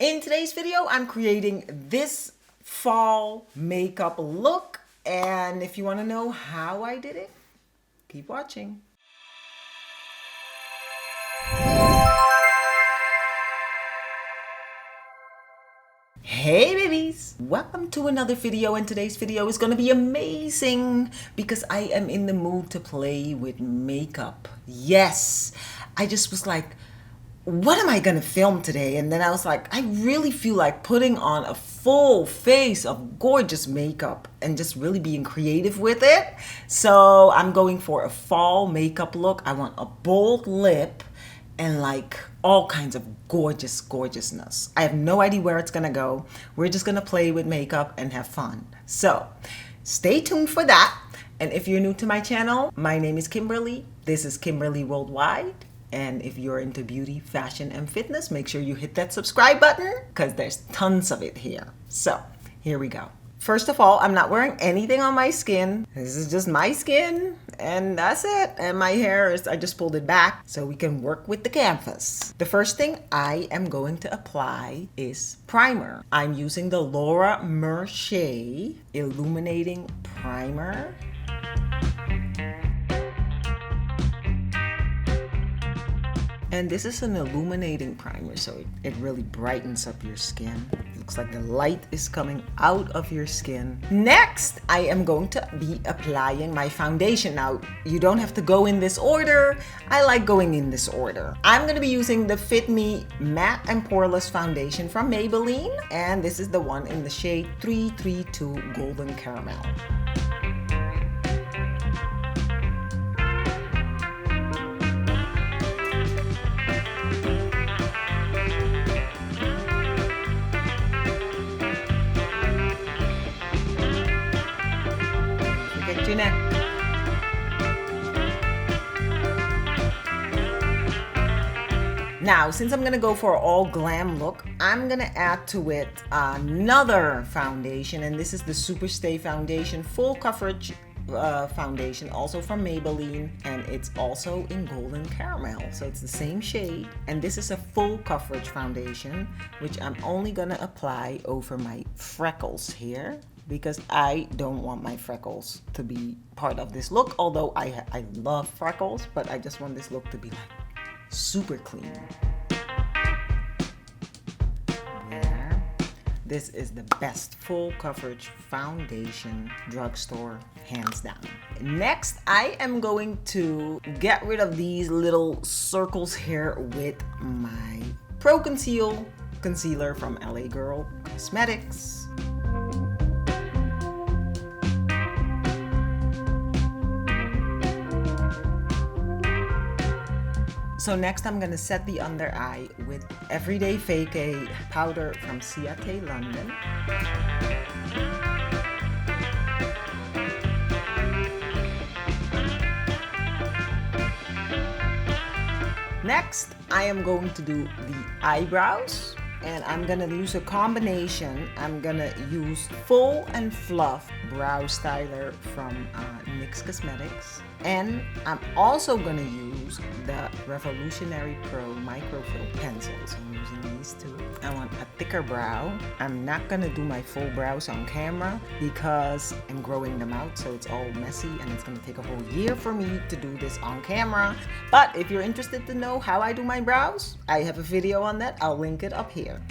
In today's video, I'm creating this fall makeup look, and if you want to know how I did it, keep watching. Hey babies! Welcome to another video, and today's video is going to be amazing because I am in the mood to play with makeup. Yes! I just was like, what am I gonna film today? And then I was like, I really feel like putting on a full face of gorgeous makeup and just really being creative with it. So I'm going for a fall makeup look. I want a bold lip and like all kinds of gorgeousness. I have no idea where it's gonna go. We're just gonna play with makeup and have fun. So stay tuned for that. And if you're new to my channel, my name is Kimberly. This is Kimberly Worldwide. And if you're into beauty, fashion, and fitness, make sure you hit that subscribe button because there's tons of it here. So here we go. First of all, I'm not wearing anything on my skin. This is just my skin and that's it. And my hair is, I just pulled it back so we can work with the canvas. The first thing I am going to apply is primer. I'm using the Laura Mercier Illuminating Primer. And this is an illuminating primer, so it really brightens up your skin. It looks like the light is coming out of your skin. Next, I am going to be applying my foundation. Now, you don't have to go in this order. I like going in this order. I'm going to be using the Fit Me Matte and Poreless Foundation from Maybelline. And this is the one in the shade 332 Golden Caramel. Now, since I'm gonna go for an all glam look, I'm gonna add to it another foundation, and this is the Superstay Foundation Full Coverage Foundation, also from Maybelline, and it's also in Golden Caramel, so it's the same shade. And this is a full coverage foundation, which I'm only gonna apply over my freckles here, because I don't want my freckles to be part of this look, although I love freckles, but I just want this look to be like super clean. There. This is the best full coverage foundation, drugstore, hands down. Next, I am going to get rid of these little circles here with my Proconceal concealer from LA Girl Cosmetics. So next I'm going to set the under eye with Everyday Vacay powder from Ciate London. Next, I am going to do the eyebrows, and I'm going to use a combination. I'm going to use Full and Fluff Brow Styler from NYX Cosmetics. And I'm also going to use the Revolutionary Pro Microfill pencils. I'm using these two. I want a thicker brow. I'm not going to do my full brows on camera because I'm growing them out, so it's all messy, and it's going to take a whole year for me to do this on camera. But if you're interested to know how I do my brows, I have a video on that. I'll link it up here.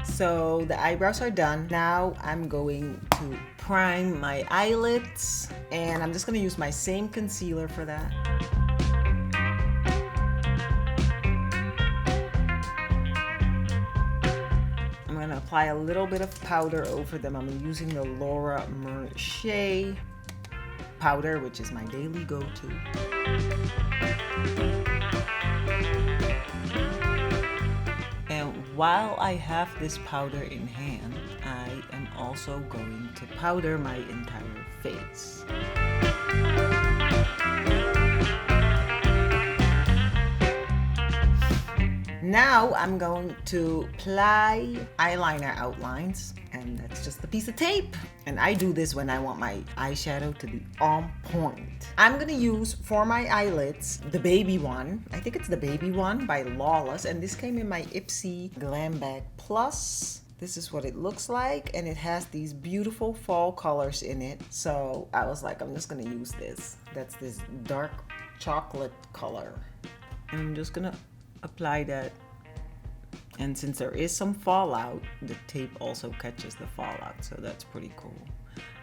So the eyebrows are done. Now I'm going to prime my eyelids, and I'm just going to use my same concealer for that. I'm going to apply a little bit of powder over them. I'm using the Laura Mercier powder, which is my daily go-to. While I have this powder in hand, I am also going to powder my entire face. Now I'm going to apply eyeliner outlines, and that's just a piece of tape. And I do this when I want my eyeshadow to be on point. I'm gonna use for my eyelids the baby one. I think it's the baby one by Lawless, and this came in my Ipsy Glam Bag Plus. This is what it looks like, and it has these beautiful fall colors in it. So I was like, I'm just gonna use this. That's this dark chocolate color. And I'm just gonna apply that. And since there is some fallout, the tape also catches the fallout, so that's pretty cool.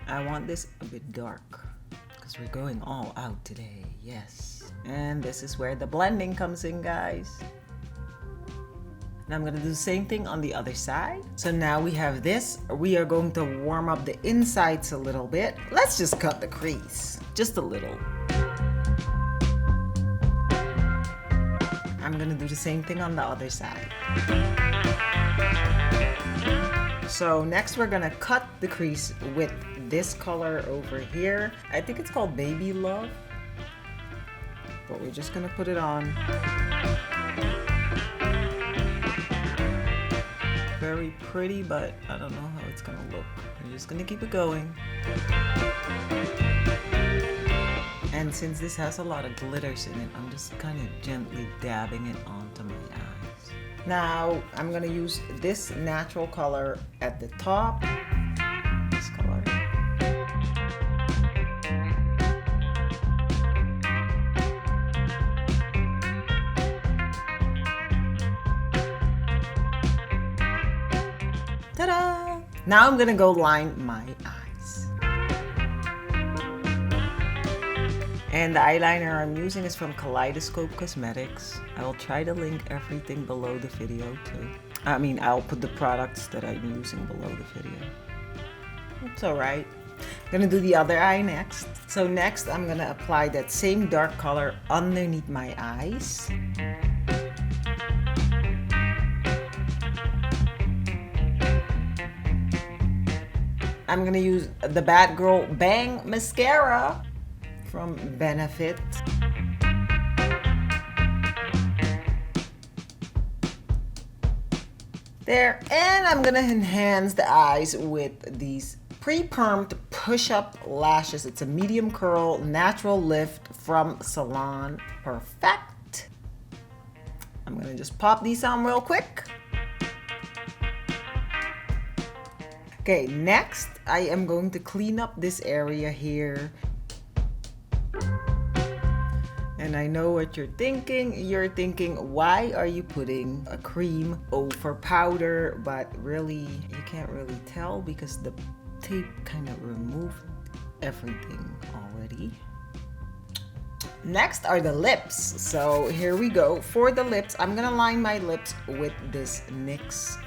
I want this a bit dark because we're going all out today, yes. And this is where the blending comes in, guys. And I'm gonna do the same thing on the other side. So now we have this. We are going to warm up the insides a little bit. Let's just cut the crease, just a little. I'm gonna do the same thing on the other side. So next we're gonna cut the crease with this color over here. I think it's called Baby Love, but we're just gonna put it on. Very pretty, but I don't know how it's gonna look. We're just gonna keep it going. And since this has a lot of glitters in it, I'm just kind of gently dabbing it onto my eyes. Now, I'm gonna use this natural color at the top. This color. Ta-da! Now I'm gonna go line my eyes. And the eyeliner I'm using is from Kaleidoscope Cosmetics. I will try to link everything below the video too. I mean, I'll put the products that I'm using below the video. It's alright. I'm gonna do the other eye next. So next I'm gonna apply that same dark color underneath my eyes. I'm gonna use the Bad Girl Bang Mascara from Benefit. There, and I'm gonna enhance the eyes with these Pre-permed push-up lashes. It's a medium curl natural lift from Salon Perfect. I'm gonna just pop these on real quick. Okay, next I am going to clean up this area here. And I know what you're thinking. You're thinking, why are you putting a cream over powder? But really, you can't really tell because the tape kind of removed everything already. Next are the lips. So here we go. For the lips, I'm gonna line my lips with this NYX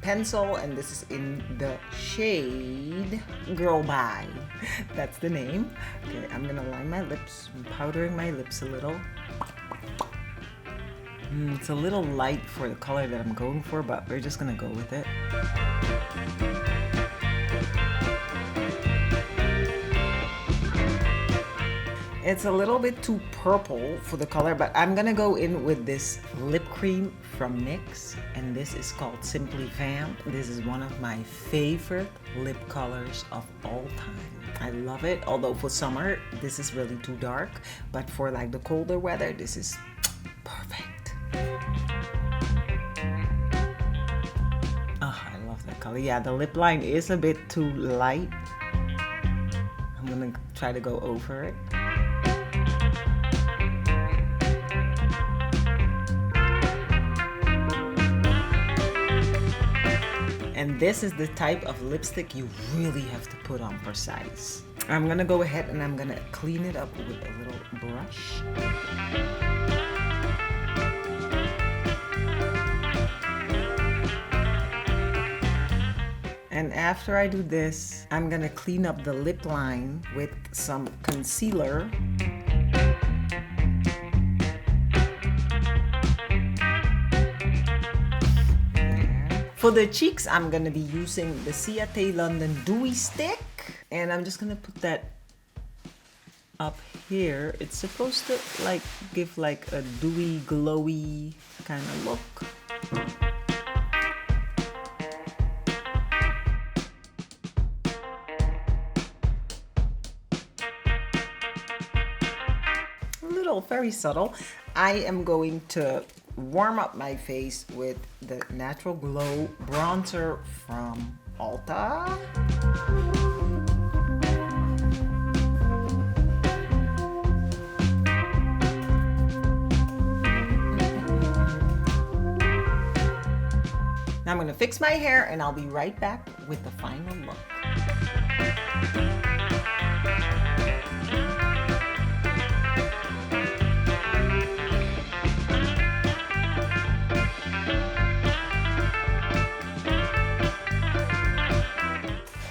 pencil, and this is in the shade Girl Bye. That's the name. Okay, I'm gonna line my lips. I'm powdering my lips a little. It's a little light for the color that I'm going for, but we're just gonna go with it. It's a little bit too purple for the color, but I'm gonna go in with this lip cream from NYX, and this is called Simply Vamp. This is one of my favorite lip colors of all time. I love it, although for summer, this is really too dark, but for like the colder weather, this is perfect. Oh, I love that color. Yeah, the lip line is a bit too light. I'm gonna try to go over it. And this is the type of lipstick you really have to put on precise. I'm gonna go ahead and I'm gonna clean it up with a little brush. And after I do this, I'm gonna clean up the lip line with some concealer. For the cheeks, I'm gonna be using the Ciate London Dewy Stick, and I'm just gonna put that up here. It's supposed to like give like a dewy, glowy kind of look. Very subtle. I am going to warm up my face with the Natural Glow bronzer from ULTA. Now I'm going to fix my hair and I'll be right back with the final look.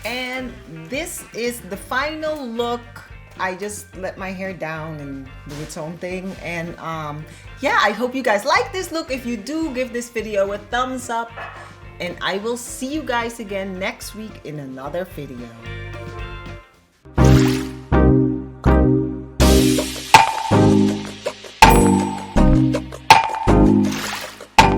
And this is the final look. I just let my hair down and do its own thing. And yeah, I hope you guys like this look. If you do, give this video a thumbs up. And I will see you guys again next week in another video.